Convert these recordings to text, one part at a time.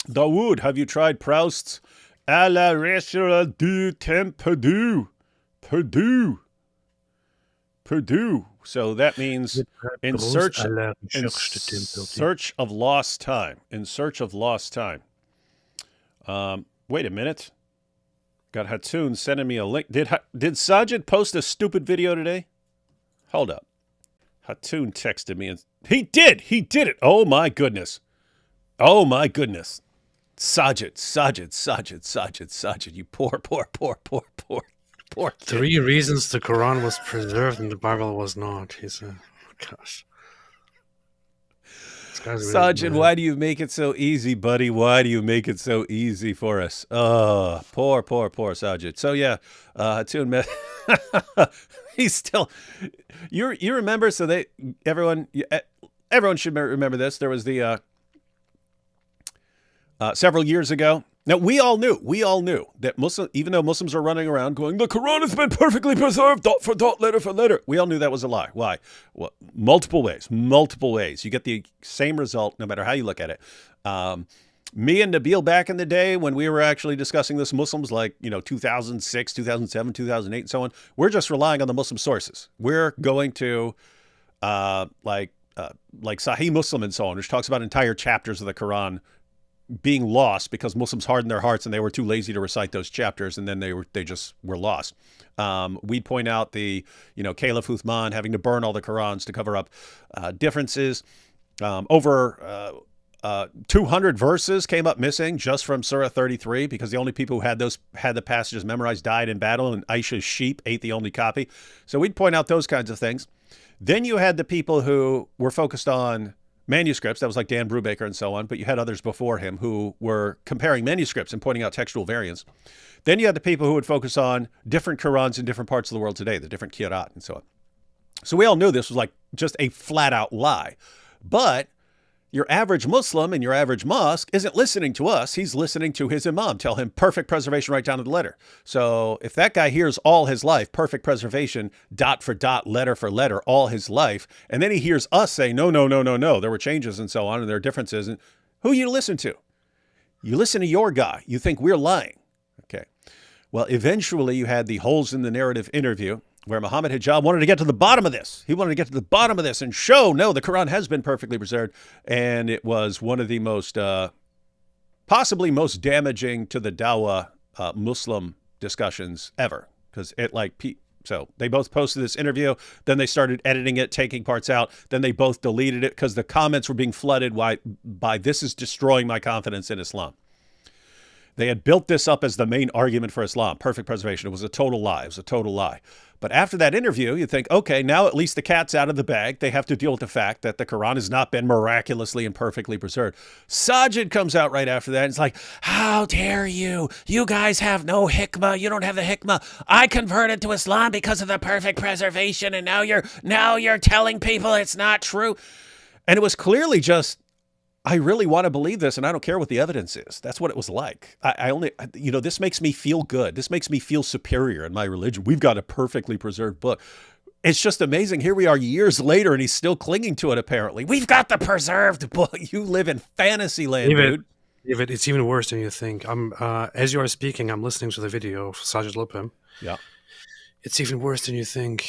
Dawood, have you tried Proust's à la recherche du temps perdu? Perdu. Perdu. So that means in Proust search à la in recherche de temps perdu. search of lost time. In search of lost time. Wait a minute. Got Hatun sending me a link. Did Saajid post a stupid video today? Hold up. Hatun texted me and he did. He did it. Oh my goodness. Oh my goodness. Sajid. You poor kid. 3 reasons the Quran was preserved and the Bible was not. He said, gosh. This guy's really Sajid, mad. why do you make it so easy, buddy? Why do you make it so easy for us? Oh, poor Sajid. So yeah, Hatun met. He's still. You remember? So everyone should remember this. There was the several years ago. Now we all knew that even though Muslims are running around going, the Quran has been perfectly preserved, dot for dot, letter for letter. We all knew that was a lie. Why? Well, multiple ways. You get the same result no matter how you look at it. Me and Nabil back in the day when we were actually discussing this, Muslims like 2006, 2007, 2008, and so on. We're just relying on the Muslim sources. We're going to like Sahih Muslim and so on, which talks about entire chapters of the Quran being lost because Muslims hardened their hearts and they were too lazy to recite those chapters, and then they just were lost. We'd point out the Caliph Uthman having to burn all the Qurans to cover up differences. Over 200 verses came up missing just from Surah 33 because the only people who had the passages memorized died in battle, and Aisha's sheep ate the only copy. So we'd point out those kinds of things. Then you had the people who were focused on manuscripts. That was like Dan Brubaker and so on, but you had others before him who were comparing manuscripts and pointing out textual variants. Then you had the people who would focus on different Qurans in different parts of the world today, the different Qira'at and so on. So we all knew this was like just a flat out lie. But your average Muslim in your average mosque isn't listening to us. He's listening to his imam tell him perfect preservation right down to the letter. So if that guy hears all his life, perfect preservation, dot for dot, letter for letter, all his life, and then he hears us say, no, there were changes and so on, and there are differences, and who you listen to? You listen to your guy. You think we're lying. Okay. Well, eventually you had the holes in the narrative interview where Muhammad Hijab wanted to get to the bottom of this. He wanted to get to the bottom of this and show, no, the Quran has been perfectly preserved. And it was one of the most, possibly most damaging to the Dawah Muslim discussions ever. Because so they both posted this interview, then they started editing it, taking parts out, then they both deleted it because the comments were being flooded by this is destroying my confidence in Islam. They had built this up as the main argument for Islam, perfect preservation. It was a total lie. But after that interview, you think, okay, now at least the cat's out of the bag. They have to deal with the fact that the Quran has not been miraculously and perfectly preserved. Saajid comes out right after that and it's like, how dare you? You guys have no hikmah. You don't have the hikmah. I converted to Islam because of the perfect preservation, and now you're telling people it's not true. And it was clearly just, I really want to believe this, and I don't care what the evidence is. That's what it was like. This makes me feel good. This makes me feel superior in my religion. We've got a perfectly preserved book. It's just amazing. Here we are years later, and he's still clinging to it, apparently. We've got the preserved book. You live in fantasy land, dude. It's even worse than you think. As you are speaking, I'm listening to the video of Saajid Lipham. Yeah. It's even worse than you think.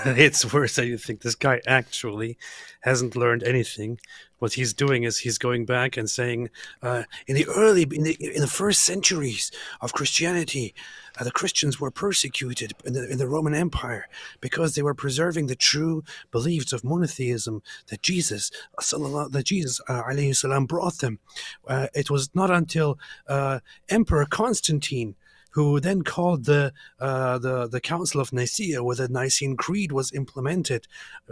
It's worse than you think. This guy actually hasn't learned anything. What he's doing is he's going back and saying, in the first centuries of Christianity, the Christians were persecuted in the Roman Empire because they were preserving the true beliefs of monotheism that Jesus alayhi salam brought them. It was not until Emperor Constantine, who then called the Council of Nicaea, where the Nicene Creed was implemented,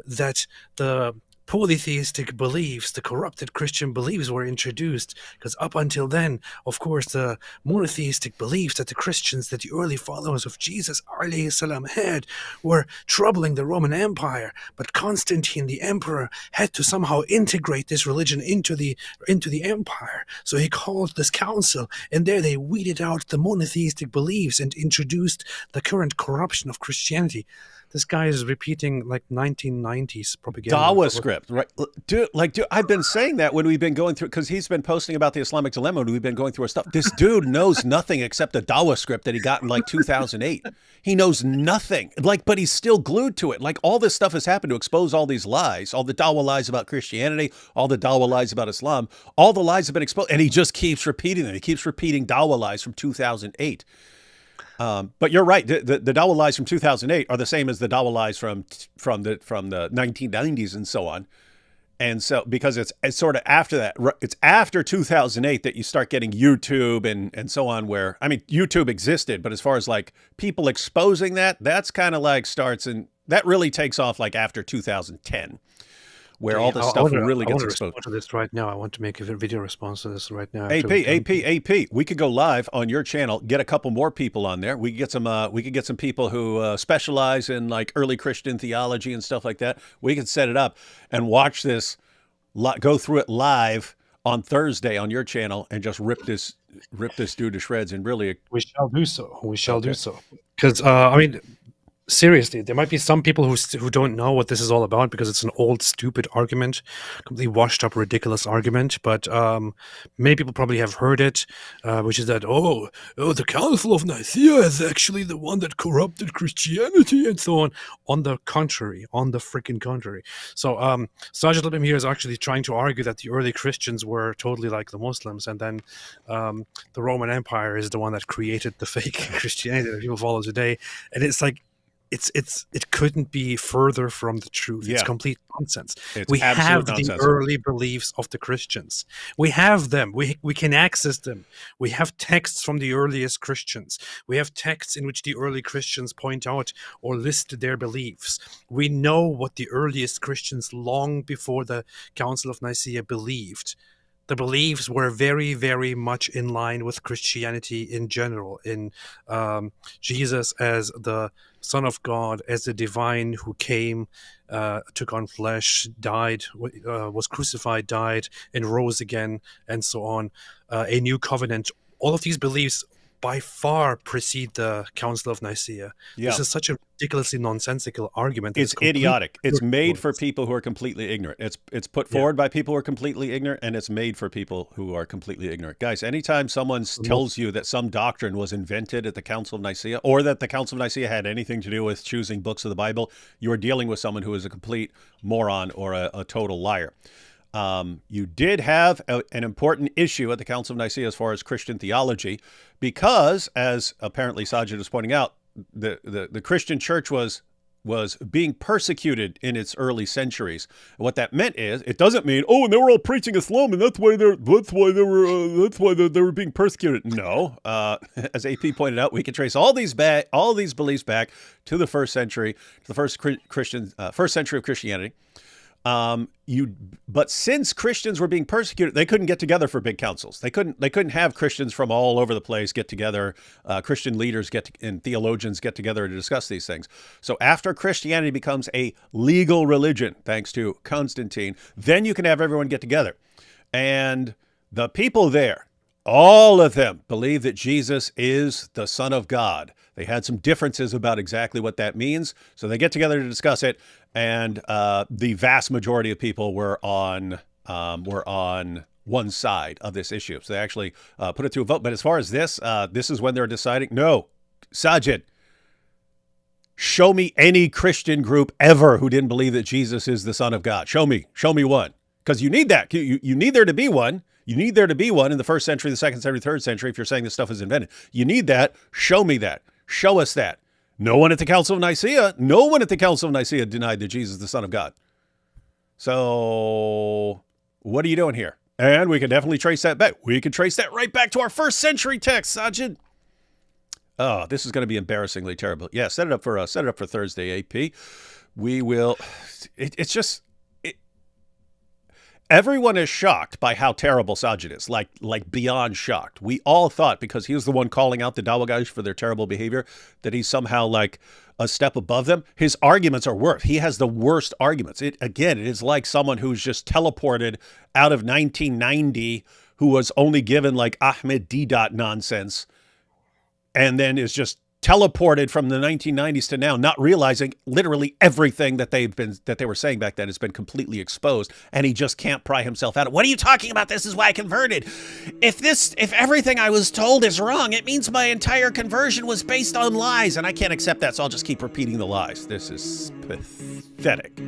that the polytheistic beliefs, the corrupted Christian beliefs were introduced. Because up until then, of course, the monotheistic beliefs that the Christians, that the early followers of Jesus alayhi salam had, were troubling the Roman Empire. But Constantine, the emperor, had to somehow integrate this religion into the empire. So he called this council, and there they weeded out the monotheistic beliefs and introduced the current corruption of Christianity. This guy is repeating like 1990s propaganda. Dawah Script, right? Dude, I've been saying that when we've been going through, because he's been posting about the Islamic dilemma when we've been going through our stuff. This dude knows nothing except the Dawah Script that he got in like 2008. He knows nothing, but he's still glued to it. Like, all this stuff has happened to expose all these lies, all the Dawah lies about Christianity, all the Dawah lies about Islam. All the lies have been exposed, and he just keeps repeating them. He keeps repeating Dawah lies from 2008. But you're right. The Dawah lies from 2008 are the same as the Dawah lies from the 1990s and so on. And so, because it's sort of after that, it's after 2008 that you start getting YouTube and so on, where, I mean, YouTube existed, but as far as like people exposing that's kind of like that really takes off like after 2010. Where all this stuff really gets exposed. To this right now. I want to make a video response to this right now. AP. We could go live on your channel, get a couple more people on there. We could get some people who specialize in like early Christian theology and stuff like that. We could set it up and watch this, go through it live on Thursday on your channel, and just rip this dude to shreds. And really, we shall do so. Because I mean, seriously, there might be some people who don't know what this is all about, because it's an old, stupid argument, completely washed up, ridiculous argument. But many people probably have heard it, which is that, the Council of Nicaea is actually the one that corrupted Christianity and so on. On the contrary, on the freaking contrary. So Saajid Lipham here is actually trying to argue that the early Christians were totally like the Muslims, and then the Roman Empire is the one that created the fake Christianity that people follow today. And it's like, it couldn't be further from the truth. Yeah. It's complete nonsense. We have nonsense. The early beliefs of the Christians. We have them. We can access them. We have texts from the earliest Christians. We have texts in which the early Christians point out or list their beliefs. We know what the earliest Christians long before the Council of Nicaea believed. The beliefs were very, very much in line with Christianity in general, in Jesus as the Son of God, as the divine who came, took on flesh, died, was crucified, died, and rose again, and so on. A new covenant. All of these beliefs by far precede the Council of Nicaea. Yeah. This is such a ridiculously nonsensical argument. It's idiotic. It's made for people who are completely ignorant. It's put forward by people who are completely ignorant, and it's made for people who are completely ignorant. Guys, anytime someone tells you that some doctrine was invented at the Council of Nicaea, or that the Council of Nicaea had anything to do with choosing books of the Bible, you are dealing with someone who is a complete moron or a total liar. You did have an important issue at the Council of Nicaea as far as Christian theology, because, as apparently Saajid is pointing out, the Christian church was being persecuted in its early centuries. And what that meant is, it doesn't mean, and they were all preaching Islam, and that's why they were being persecuted. No, as AP pointed out, we can trace all these beliefs back to the first century, to the first century of Christianity. But since Christians were being persecuted, they couldn't get together for big councils. They couldn't have Christians from all over the place get together. Christian leaders and theologians get together to discuss these things. So after Christianity becomes a legal religion, thanks to Constantine, then you can have everyone get together. And the people there, all of them, believe that Jesus is the Son of God. They had some differences about exactly what that means, so they get together to discuss it. And the vast majority of people were on one side of this issue. So they actually put it to a vote. But as far as this is when they're deciding, no, Saajid, show me any Christian group ever who didn't believe that Jesus is the Son of God. Show me one. Because you need that. You need there to be one. You need there to be one in the first century, the second century, third century, if you're saying this stuff is invented. You need that. Show me that. Show us that. No one at the Council of Nicaea denied that Jesus is the Son of God. So what are you doing here? And we can definitely trace that back. We can trace that right back to our first century text, Saajid. Oh, this is going to be embarrassingly terrible. Yeah, set it up for Thursday, AP. We will. It's just. Everyone is shocked by how terrible Saajid is, like beyond shocked. We all thought, because he was the one calling out the Dawah guys for their terrible behavior, that he's somehow like a step above them. His arguments are worse. He has the worst arguments. It is like someone who's just teleported out of 1990, who was only given like Ahmed D. nonsense, and then is just teleported from the 1990s to now, not realizing literally everything that they were saying back then has been completely exposed, and he just can't pry himself out. What are you talking about? This is why I converted. If everything I was told is wrong, it means my entire conversion was based on lies, and I can't accept that, so I'll just keep repeating the lies. This is pathetic.